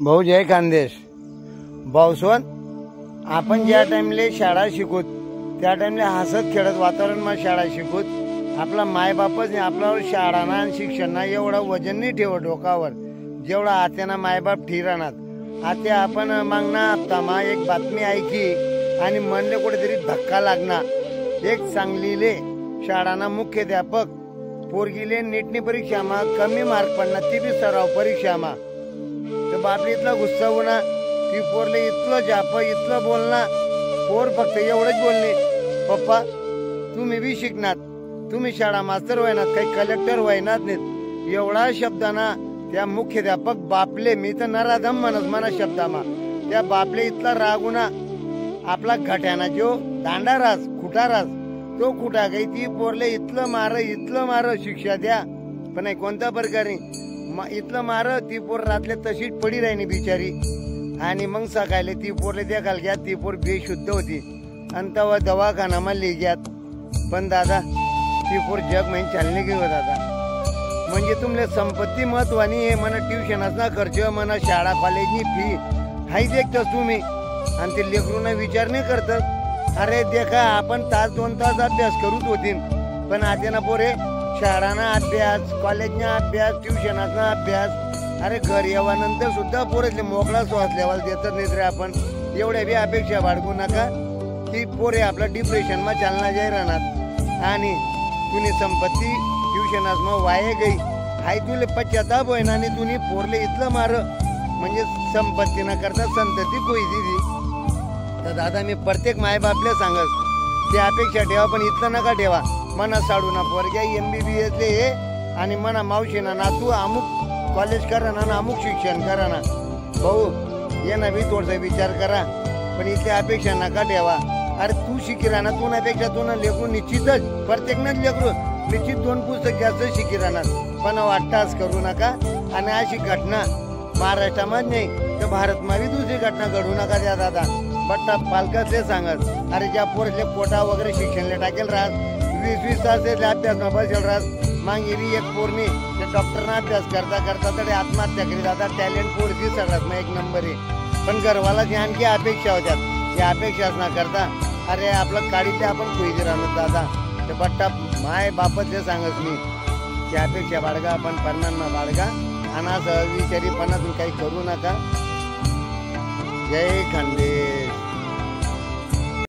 भाऊ जय खानदेश भाऊसोन आपण ज्या टाइमले शाळा शिकूत त्या टाइमले हसत खेळत वातावरण मा शाळा शिकूत आपला मायबापच आपल्यावर शाळाना आणि शिक्षणना एवढा वजन नाही ठेवत डोकावर जेवढा आत्याना मायबाप ठिराणात आत्या आपण मागना हप्तामा एक बातमी ऐकी आणि म्हणले कुठेतरी धक्का लागणार एक चांगलीले शाळाना मुख्याध्यापक पोरगीले नीटनी परीक्षा मा कमी मार्क पडणार ती बी सराव परीक्षा मा तर बापले इतला गुस्सा होना ती पोरले इतलं जाप इतलं बोलना पोर फक्त एवढंच बोलणे पप्पा तुम्ही बी शिकणार तुम्ही शाळा मास्तर व्हायनात काही कलेक्टर व्हायनात नाहीत एवढा शब्दाना त्या मुख्याध्यापक बापले मी तर नराधम म्हणत म्हणा शब्दामा त्या बापले इतला रागुना आपला घट्याना जो दांडाराज खुटाराज तो खुटा गई ती पोरले इतलं मार शिक्षा द्या पण नाही कोणत्या प्रकारे इतलं मार ती पोर रातले तशीच पडी राहिली बिचारी आणि मग सकाळी ती पोरले देखाल घ्या ती पोर बेशुद्ध होती आणि तेव्हा दवाखाना लिहि घ्यात पण दादा ती पोर जग म्हणजे चालणे घेऊ दादा म्हणजे तुमले संपत्ती महत्वानी आहे म्हणा ट्युशनाचा खर्च म्हणा शाळा कॉलेजनी फी हाही देखतस तुम्ही आणि ते लेकरूंना विचार नाही करतात अरे देखा आपण तास 2 तास अभ्यास करूच होतील पण आता ना पोरे शाळाना अभ्यास कॉलेजना अभ्यास ट्युशनाचा अभ्यास अरे घर येवानंतर सुद्धा पोरेतले मोकळा श्वास लेवाल देतात नाही रे आपण एवढ्या बी अपेक्षा बाळगू नका की पोरे आपला डिप्रेशन मा चालना जाई राहणार आणि तुनी संपत्ती ट्युशनात मग वाये गई हाय तुले पश्चाताप होय ना आणि तुम्ही पोरले इतलं मार म्हणजे संपत्ती न करता संतती कोई दिदी तर दादा मी प्रत्येक मायबापले सांगत ते अपेक्षा ठेवा पण इतलं नका ठेवा मना साडू ना पोरग्या MBBS ले हे आणि मना मावशीना ना तू अमुक कॉलेज करा ना अमुक शिक्षण करा ना भाऊ ये ना बी थोडसा विचार करा पण इथली अपेक्षा नका ठेवा अरे तू शिकी राहणार तू नापेक्षा तू ना लेकरू निश्चितच प्रत्येकनंच लेकरू निश्चित 2 पुस्तक जास्त शिकी राहणार पण वाटताच करू नका आणि अशी घटना महाराष्ट्रामध्ये नाही तर भारतमध्ये दुसरी घटना घडू नका द्या दादा बट्टा पालकातले सांगत अरे ज्या पोरले कोटा वगैरे शिक्षणले टाकेल राहत 20-20 तास अभ्यास न बसेल राहत मग एवी एक पोरनी त्या डॉक्टरना अभ्यास करता तरी आत्महत्या करी दादा टॅलेंट पोरची सगळ्यात मग 1 नंबर आहे पण गर्वाला जी आणखी अपेक्षा होत्यात या अपेक्षाच ना करता अरे आपलं काळी ते आपण खुईजी राहणार दादा ते बट्टा माय बापतले सांगत मी त्या अपेक्षा बाळगा आपण परमानमा बाळगा आणि असं विचारीपणातून काही करू नका जय खानदेश।